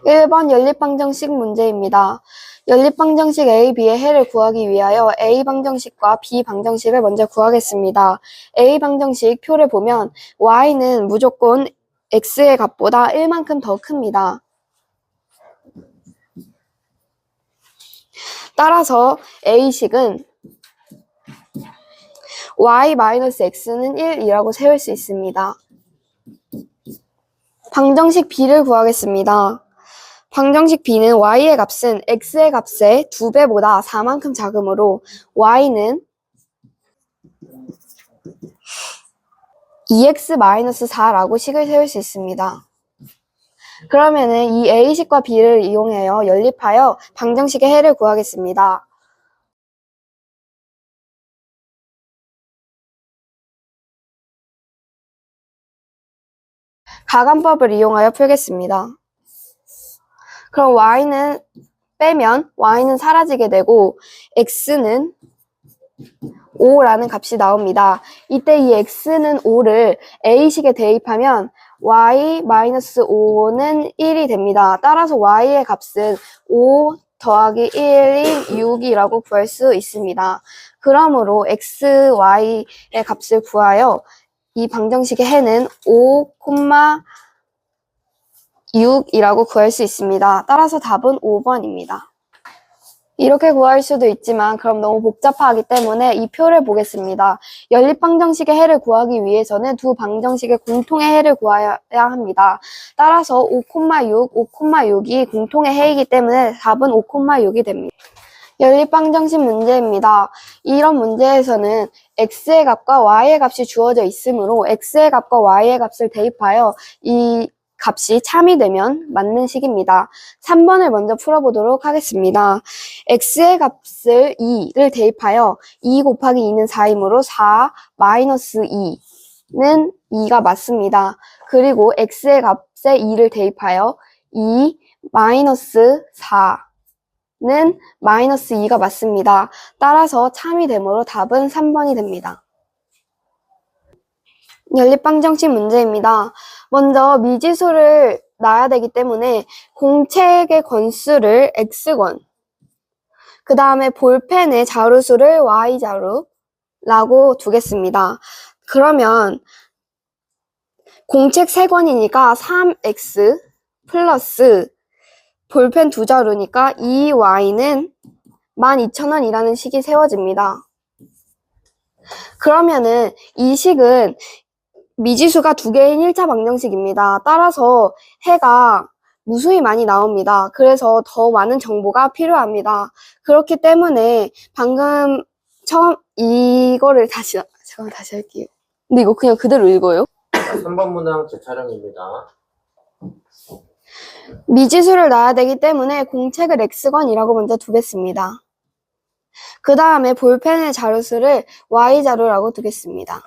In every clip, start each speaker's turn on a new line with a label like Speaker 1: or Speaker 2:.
Speaker 1: 1번 연립방정식 문제입니다. 연립방정식 A, B의 해를 구하기 위하여 A방정식과 B방정식을 먼저 구하겠습니다. A방정식 표를 보면 Y는 무조건 X의 값보다 1만큼 더 큽니다. 따라서 A식은 Y-X는 1이라고 세울 수 있습니다. 방정식 B를 구하겠습니다. 방정식 B는 Y의 값은 X의 값의 2배보다 4만큼 작으므로 Y는 2X-4라고 식을 세울 수 있습니다. 그러면은 이 A식과 B를 이용하여 연립하여 방정식의 해를 구하겠습니다. 가감법을 이용하여 풀겠습니다. 그럼 Y는 빼면 Y는 사라지게 되고 X는 5라는 값이 나옵니다. 이때 이 X는 5를 A식에 대입하면 Y-5는 1이 됩니다. 따라서 Y의 값은 5 더하기 1인 6이라고 구할 수 있습니다. 그러므로 X, Y의 값을 구하여 이 방정식의 해는 5,6이라고 구할 수 있습니다. 따라서 답은 5번입니다. 이렇게 구할 수도 있지만 그럼 너무 복잡하기 때문에 이 표를 보겠습니다. 연립방정식의 해를 구하기 위해서는 두 방정식의 공통의 해를 구해야 합니다. 따라서 5,6이 공통의 해이기 때문에 답은 5,6이 됩니다. 연립방정식 문제입니다. 이런 문제에서는 X의 값과 Y의 값이 주어져 있으므로 X의 값과 Y의 값을 대입하여 이 값이 참이 되면 맞는 식입니다. 3번을 먼저 풀어보도록 하겠습니다. X의 값을 2를 대입하여 2 곱하기 2는 4이므로 4 마이너스 2는 2가 맞습니다. 그리고 X의 값에 2를 대입하여 2 마이너스 4는 마이너스 2가 맞습니다. 따라서 참이 되므로 답은 3번이 됩니다. 연립방정식 문제입니다. 먼저 미지수를 놔야 되기 때문에 공책의 건수를 X건, 그 다음에 볼펜의 자루수를 Y자루라고 두겠습니다. 그러면 공책 3권이니까 3X 플러스 볼펜 2자루니까 2Y는 12,000원이라는 식이 세워집니다. 그러면은 이 식은 미지수가 2개인 1차 방정식입니다. 따라서 해가 무수히 많이 나옵니다. 그래서 더 많은 정보가 필요합니다. 그렇기 때문에 방금 처음 이거를 다시 할게요. 근데 이거 그냥 그대로 읽어요?
Speaker 2: 3번 문항 재촬영입니다.
Speaker 1: 미지수를 놔야 되기 때문에 공책을 X건이라고 먼저 두겠습니다. 그 다음에 볼펜의 자루수를 Y자루라고 두겠습니다.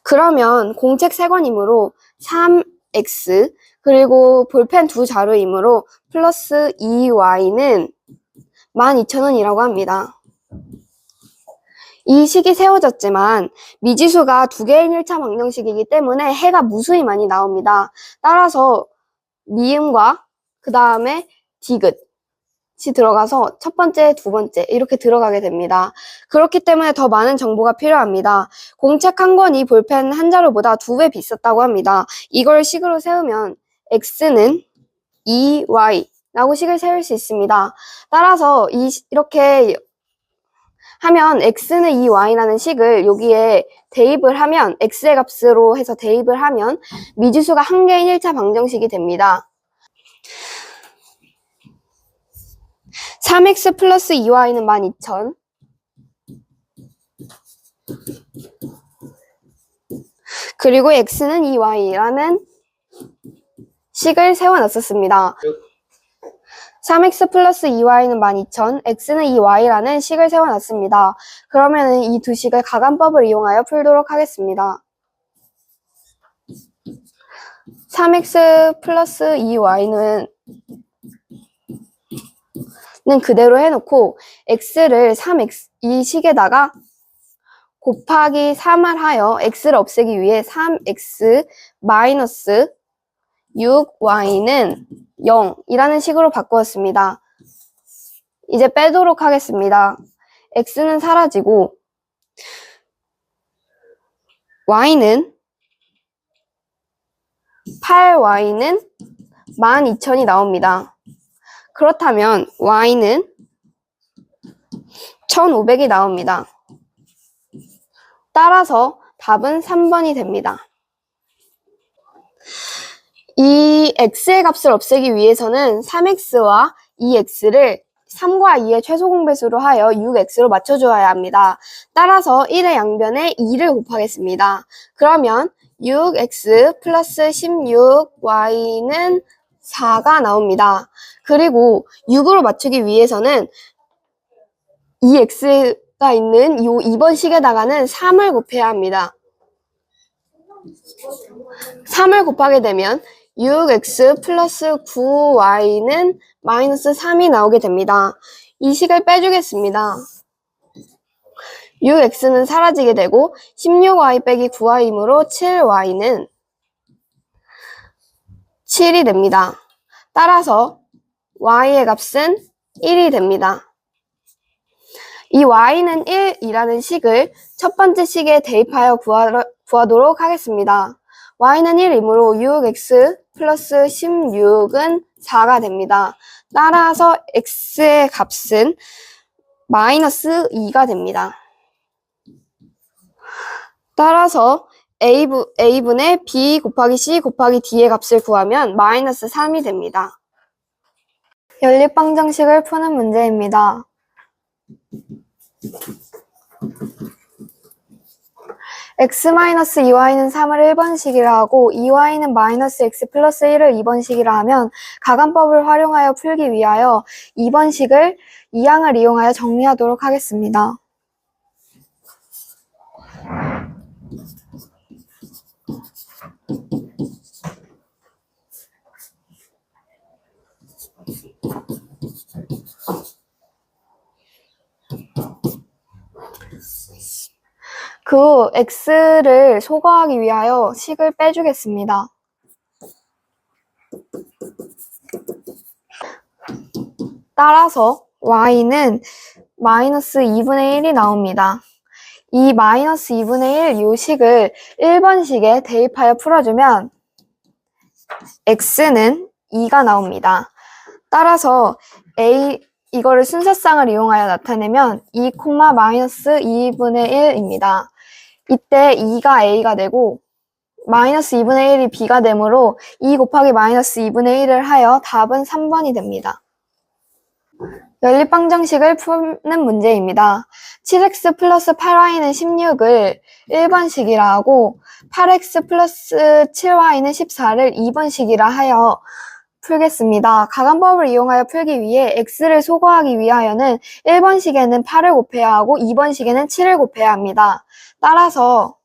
Speaker 1: 그러면 공책 3권이므로 3X 그리고 볼펜 2자루이므로 플러스 2Y는 12,000원이라고 합니다. 이 식이 세워졌지만 미지수가 2개인 1차 방정식이기 때문에 해가 무수히 많이 나옵니다. 따라서 미음과 그 다음에 디귿 이 들어가서 첫 번째, 두 번째 이렇게 들어가게 됩니다. 그렇기 때문에 더 많은 정보가 필요합니다. 공책 한 권이 볼펜 한 자루보다 2배 비쌌다고 합니다. 이걸 식으로 세우면 X는 2Y라고 식을 세울 수 있습니다. 따라서 이렇게 하면 X는 2Y라는 식을 여기에 대입을 하면 X의 값으로 해서 대입을 하면 미지수가 1개인 1차 방정식이 됩니다. 3x 플러스 2y는 12,000. 그리고 x는 2y라는 식을 세워놨었습니다. 3x 플러스 2y는 12,000, x는 2y라는 식을 세워놨습니다. 그러면 이 두 식을 가감법을 이용하여 풀도록 하겠습니다. 3x 플러스 2y는 그대로 해놓고 x를 3x 이 식에다가 곱하기 3을 하여 x를 없애기 위해 3x 마이너스 6y는 0이라는 식으로 바꾸었습니다. 이제 빼도록 하겠습니다. x는 사라지고 y는 8y는 12,000이 나옵니다. 그렇다면 y는 1,500이 나옵니다. 따라서 답은 3번이 됩니다. 이 x의 값을 없애기 위해서는 3x와 2x를 3과 2의 최소 공배수로 하여 6x로 맞춰줘야 합니다. 따라서 1의 양변에 2를 곱하겠습니다. 그러면 6x 플러스 16y는 4가 나옵니다. 그리고 6으로 맞추기 위해서는 2x가 있는 이 2번 식에다가는 3을 곱해야 합니다. 3을 곱하게 되면 6x 플러스 9y는 마이너스 3이 나오게 됩니다. 이 식을 빼주겠습니다. 6x는 사라지게 되고 16y 빼기 9y이므로 7y는 7이 됩니다. 따라서 y의 값은 1이 됩니다. 이 y는 1이라는 식을 첫 번째 식에 대입하여 구하도록 하겠습니다. y는 1이므로 6x 플러스 16은 4가 됩니다. 따라서 x의 값은 마이너스 2가 됩니다. 따라서 a분의 b 곱하기 c 곱하기 d의 값을 구하면 마이너스 3이 됩니다. 연립방정식을 푸는 문제입니다. x-2y는 3을 1번식이라 하고 2y는 마이너스 x 플러스 1을 2번식이라 하면 가간법을 활용하여 풀기 위하여 2번식을 2항을 이용하여 정리하도록 하겠습니다. 그 후 x를 소거하기 위하여 식을 빼주겠습니다. 따라서 y는 마이너스 2분의 1이 나옵니다. 이 마이너스 2분의 1 요 식을 1번식에 대입하여 풀어주면 x는 2가 나옵니다. 따라서 이거를 순서쌍을 이용하여 나타내면 2, 마이너스 2분의 1입니다. 이때 2가 a가 되고 마이너스 2분의 1이 b가 되므로 2 곱하기 마이너스 2분의 1을 하여 답은 3번이 됩니다. 연립방정식을 푸는 문제입니다. 7x 플러스 8y는 16을 1번식이라 하고 8x 플러스 7y는 14를 2번식이라 하여 풀겠습니다. 가간법을 이용하여 풀기 위해 x를 소거하기 위하여는 1번식에는 8을 곱해야 하고 2번식에는 7을 곱해야 합니다. 따라서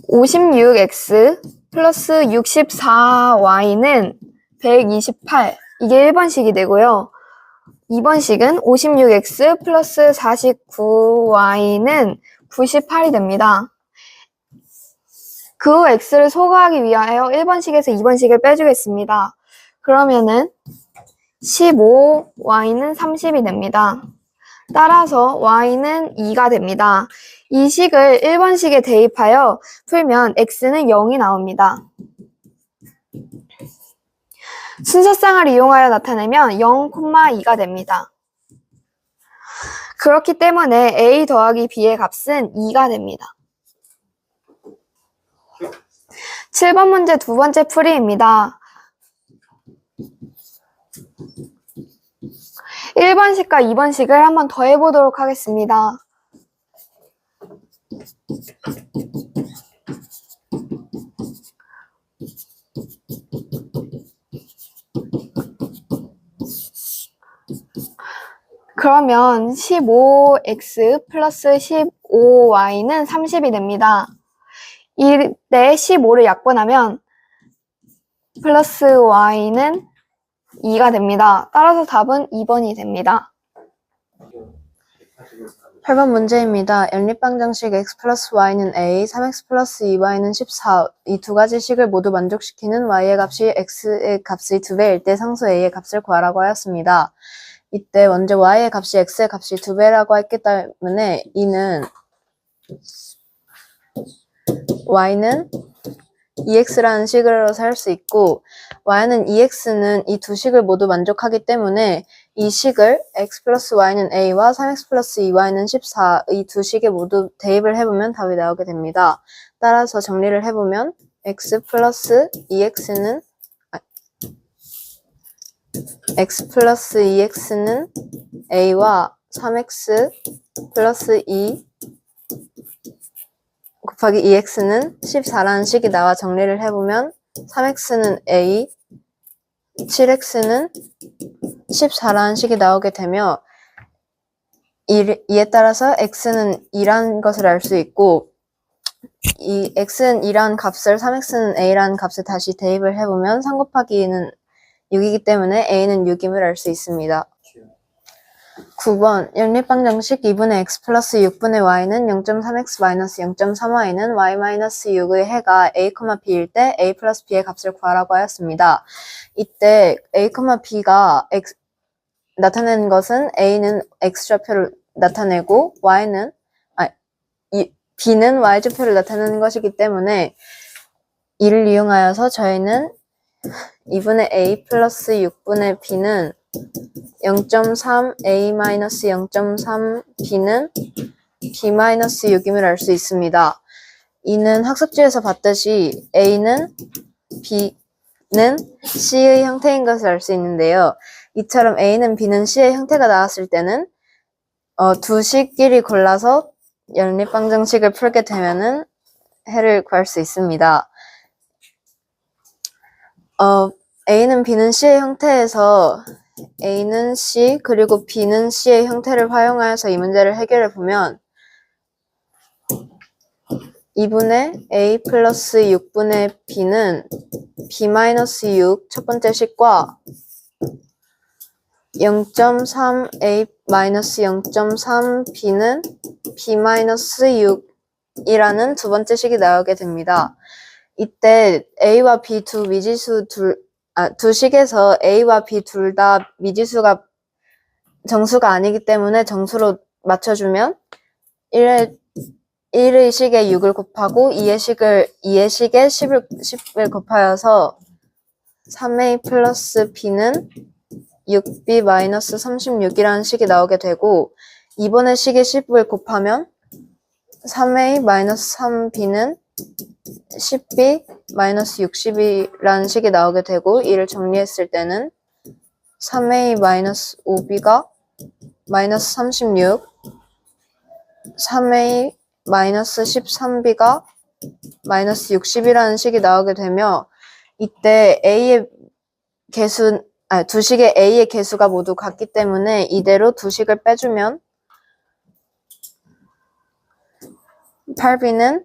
Speaker 1: 56x 플러스 64y는 128 이게 1번식이 되고요. 2번식은 56x 플러스 49y는 98이 됩니다. 그 후 x를 소거하기 위하여 1번식에서 2번식을 빼주겠습니다. 그러면은 15y는 30이 됩니다. 따라서 y는 2가 됩니다. 이 식을 1번식에 대입하여 풀면 x는 0이 나옵니다. 순서쌍을 이용하여 나타내면 0, 2가 됩니다. 그렇기 때문에 a 더하기 b의 값은 2가 됩니다. 7번 문제 두 번째 풀이입니다. 1번식과 2번식을 한번 더 해보도록 하겠습니다. 그러면 15x 플러스 15y는 30이 됩니다. 이때 15를 약분하면 플러스 y는 2가 됩니다. 따라서 답은 2번이 됩니다.
Speaker 3: 8번 문제입니다. 연립방정식 x 플러스 y는 a, 3x 플러스 2y는 14. 이 두 가지 식을 모두 만족시키는 y의 값이 x의 값의 2배일 때 상수 a의 값을 구하라고 하였습니다. 이때 먼저 y의 값이 x의 값이 2배라고 했기 때문에 y는 2x라는 식으로 살 수 있고 y는 2x는 이 두 식을 모두 만족하기 때문에 이 식을 x 플러스 y는 a와 3x 플러스 2y는 14 이 두 식에 모두 대입을 해보면 답이 나오게 됩니다. 따라서 정리를 해보면 x 플러스 2x는 a와 3x 플러스 2 곱하기 2x는 14라는 식이 나와 정리를 해보면 3x는 a, 7x는 14라는 식이 나오게 되며 이에 따라서 x는 2라는 것을 알 수 있고 이 x는 2라는 값을 3x는 a라는 값을 다시 대입을 해보면 3 곱하기 2는 6이기 때문에 a는 6임을 알 수 있습니다. 9번 연립방정식 2분의 x 플러스 6분의 y는 0.3x 마이너스 0.3y는 y 마이너스 6의 해가 a, b일 때 a 플러스 b의 값을 구하라고 하였습니다. 이때 a, b가 나타내는 것은 a는 x좌표를 나타내고 b는 y좌표를 나타내는 것이기 때문에 이를 이용하여서 저희는 2분의 a 플러스 6분의 b는 0.3a-0.3b는 b-6임을 알 수 있습니다. 이는 학습지에서 봤듯이 a는 b는 c의 형태인 것을 알 수 있는데요. 이처럼 a는 b는 c의 형태가 나왔을 때는 두 식끼리 골라서 연립방정식을 풀게 되면은 해를 구할 수 있습니다. a는 b는 c의 형태에서 a는 c 그리고 b는 c의 형태를 활용하여서 이 문제를 해결해 보면 2분의 a 플러스 6분의 b는 b-6 첫 번째 식과 0.3a-0.3b는 b-6이라는 두 번째 식이 나오게 됩니다. 이때 a와 b 두 식에서 a와 b 둘 다 미지수가 정수가 아니기 때문에 정수로 맞춰주면 1의 식에 6을 곱하고 2의 식에 10을 곱하여서 3a 플러스 b는 6b 마이너스 36이라는 식이 나오게 되고 이번에 식에 10을 곱하면 3a 마이너스 3b는 10b 마이너스 60이라는 식이 나오게 되고 이를 정리했을 때는 3a 마이너스 5b가 마이너스 36 3a 마이너스 13b가 마이너스 60이라는 식이 나오게 되며 이때 a의 두 식의 a의 개수가 모두 같기 때문에 이대로 두 식을 빼주면 8b는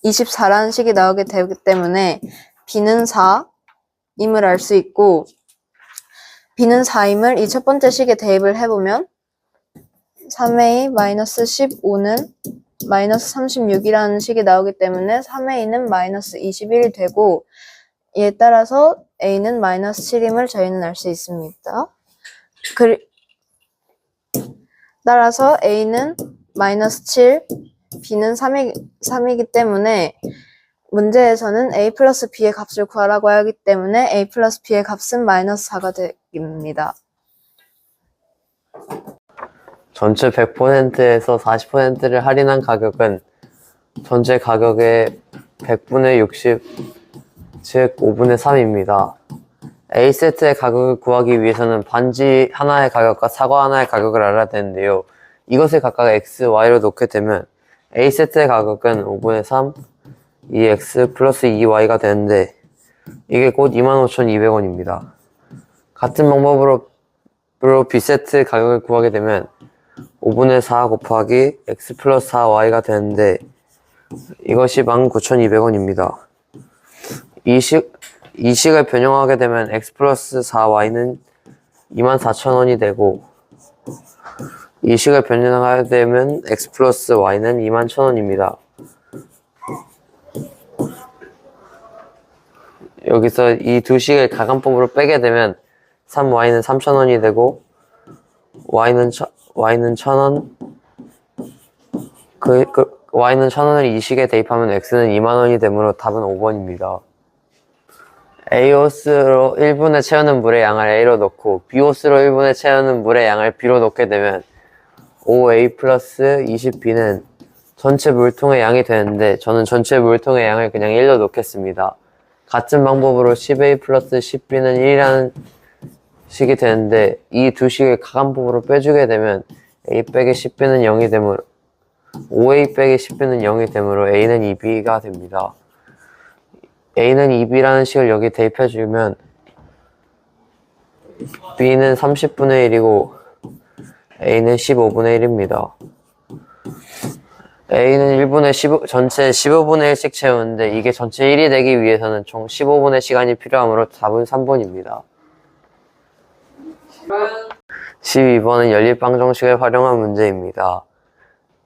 Speaker 3: 24라는 식이 나오게 되기 때문에 b는 4임을 알 수 있고 b는 4임을 이 첫 번째 식에 대입을 해보면 3a 마이너스 15는 마이너스 36이라는 식이 나오기 때문에 3a는 마이너스 21이 되고 이에 따라서 a는 마이너스 7임을 저희는 알 수 있습니다. 따라서 a는 마이너스 7, b는 3이기 때문에 문제에서는 a 플러스 b의 값을 구하라고 하기 때문에 a 플러스 b의 값은 마이너스 4가 됩니다.
Speaker 2: 전체 100%에서 40%를 할인한 가격은 전체 가격의 100분의 60, 즉 5분의 3입니다. A세트의 가격을 구하기 위해서는 반지 하나의 가격과 사과 하나의 가격을 알아야 되는데요. 이것을 각각 x, y로 놓게 되면 A세트의 가격은 5분의 3, 2x 플러스 2y가 되는데 이게 곧 25,200원입니다. 같은 방법으로 B세트 가격을 구하게 되면 5분의 4 곱하기 x 플러스 4y가 되는데 이것이 19,200원입니다. 이 식을 변형하게 되면 x 플러스 4y는 24,000원이 되고 이 식을 변형하게 되면 x 플러스 y는 21,000원입니다. 여기서 이 두 식을 가간법으로 빼게 되면 3y는 3,000원이 되고 y는 1,000원 y는 1,000원을 이 식에 대입하면 x는 20,000원이 되므로 답은 5번입니다. A호스로 1분에 채우는 물의 양을 A로 넣고 B호스로 1분에 채우는 물의 양을 B로 넣게 되면 5A 플러스 20B는 전체 물통의 양이 되는데 저는 전체 물통의 양을 그냥 1로 넣겠습니다. 같은 방법으로 10A 플러스 10B는 1이라는 식이 되는데 이 두 식을 가간법으로 빼주게 되면 A 빼기 10B는 0이 되므로 5A 빼기 10B는 0이 되므로 A는 2B가 됩니다. A는 2B라는 식을 여기 대입해주면 B는 30분의 1이고 A는 15분의 1입니다. A는 1분에 전체 15분의 1씩 채우는데 이게 전체 1이 되기 위해서는 총 15분의 시간이 필요하므로 답은 3번입니다. 12번은 연립방 정식을 활용한 문제입니다.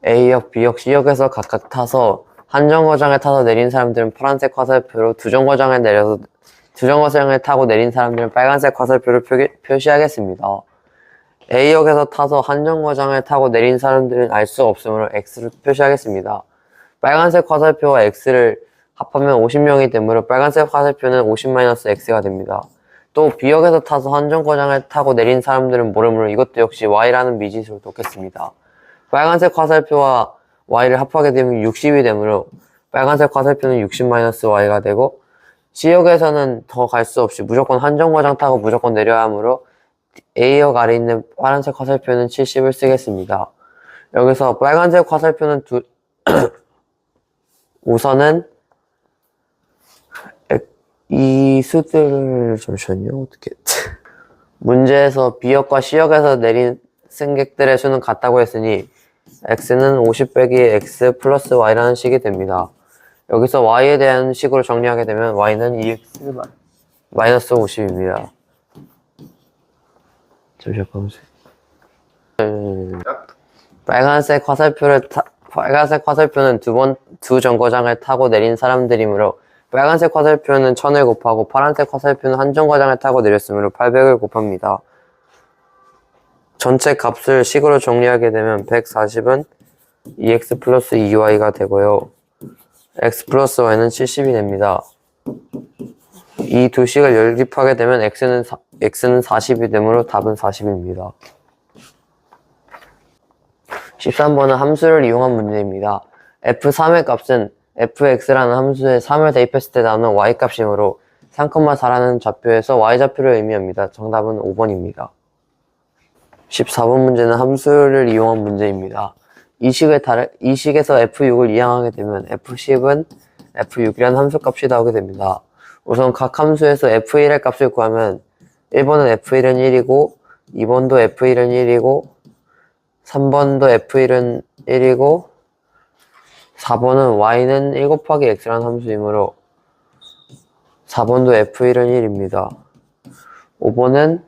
Speaker 2: A역, B역, C역에서 각각 타서 한 정거장에 타서 내린 사람들은 파란색 화살표로 두 정거장에 타고 내린 사람들은 빨간색 화살표를 표시하겠습니다. A역에서 타서 한 정거장에 타고 내린 사람들은 알 수 없으므로 X를 표시하겠습니다. 빨간색 화살표와 X를 합하면 50명이 되므로 빨간색 화살표는 50-X가 됩니다. 또 B역에서 타서 한 정거장에 타고 내린 사람들은 모르므로 이것도 역시 Y라는 미지수를 놓겠습니다. 빨간색 화살표와 Y를 합하게 되면 60이 되므로 빨간색 화살표는 60-Y가 되고 C역에서는 더 갈 수 없이 무조건 한 정거장 타고 무조건 내려야 하므로 A역 아래 있는 파란색 화살표는 70을 쓰겠습니다. 여기서 빨간색 화살표는 우선은 이 수들을 잠시만요. 어떻게 문제에서 B역과 C역에서 내린 승객들의 수는 같다고 했으니 X는 50 빼기 X 플러스 Y라는 식이 됩니다. 여기서 Y에 대한 식으로 정리하게 되면 Y는 2X 마이너스 50입니다. 잠시만요. 빨간색 화살표는 두 정거장을 타고 내린 사람들이므로 빨간색 화살표는 1000을 곱하고 파란색 화살표는 한 정거장을 타고 내렸으므로 800을 곱합니다. 전체 값을 식으로 정리하게 되면 140은 2x 플러스 2y가 되고요. x 플러스 y는 70이 됩니다. 이 두 식을 연립하게 되면 x는 40이 되므로 답은 40입니다. 13번은 함수를 이용한 문제입니다. f3의 값은 fx라는 함수에 3을 대입했을 때 나오는 y값이므로 3,4라는 좌표에서 y좌표를 의미합니다. 정답은 5번입니다. 14번 문제는 함수를 이용한 문제입니다. 이 식에서 f6을 이항하게 되면 f10은 f6이라는 함수값이 나오게 됩니다. 우선 각 함수에서 f1의 값을 구하면 1번은 f1은 1이고 2번도 f1은 1이고 3번도 f1은 1이고 4번은 y는 1 곱하기 x라는 함수이므로 4번도 f1은 1입니다. 5번은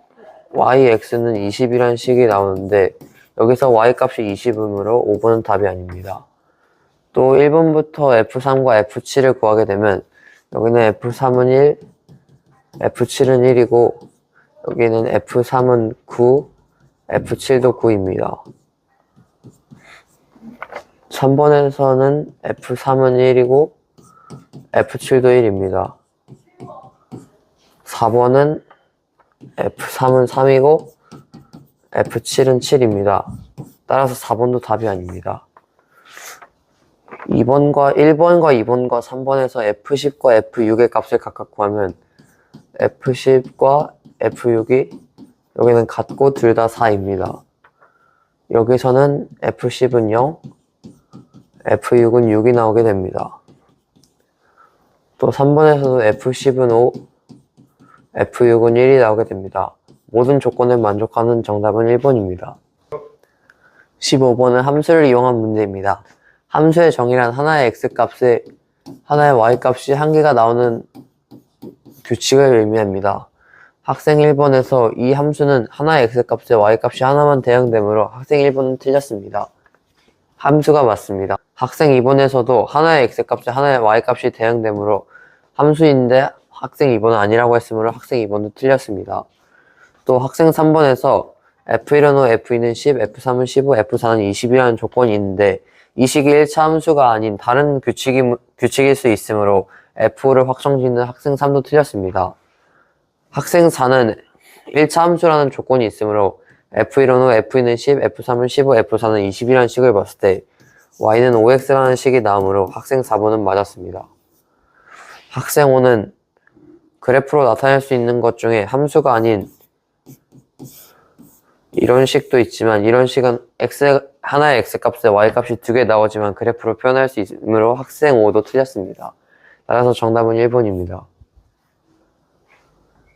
Speaker 2: yx는 20이라는 식이 나오는데 여기서 y값이 20이므로 5번은 답이 아닙니다. 또 1번부터 f3과 f7을 구하게 되면 여기는 f3은 1, f7은 1이고 여기는 f3은 9, f7도 9입니다. 3번에서는 f3은 1이고 f7도 1입니다. 4번은 f3은 3이고 f7은 7입니다. 따라서 4번도 답이 아닙니다. 1번과 2번과 3번에서 f10과 f6의 값을 각각 구하면 f10과 f6이 여기는 같고 둘 다 4입니다. 여기서는 f10은 0, f6은 6이 나오게 됩니다. 또 3번에서도 f10은 5, f6은 1이 나오게 됩니다. 모든 조건을 만족하는 정답은 1번입니다. 15번은 함수를 이용한 문제입니다. 함수의 정의란 하나의 x값에 하나의 y값이 한 개가 나오는 규칙을 의미합니다. 학생 1번에서 이 함수는 하나의 x값에 y값이 하나만 대응되므로 학생 1번은 틀렸습니다. 함수가 맞습니다. 학생 2번에서도 하나의 x값에 하나의 y값이 대응되므로 함수인데 학생 2번은 아니라고 했으므로 학생 2번도 틀렸습니다. 또 학생 3번에서 f1은 5, f2는 10, f3은 15, f4는 20이라는 조건이 있는데 이 식이 1차 함수가 아닌 다른 규칙일 수 있으므로 f5를 확정짓는 학생 3도 틀렸습니다. 학생 4는 1차 함수라는 조건이 있으므로 f1은 5, f2는 10, f3은 15, f4는 20이라는 식을 봤을 때 y는 5x라는 식이 나오므로 학생 4번은 맞았습니다. 학생 5는 그래프로 나타낼 수 있는 것 중에 함수가 아닌 이런 식도 있지만 이런 식은 하나의 x값에 y값이 2개 나오지만 그래프로 표현할 수 있으므로 학생 5도 틀렸습니다. 따라서 정답은 1번입니다.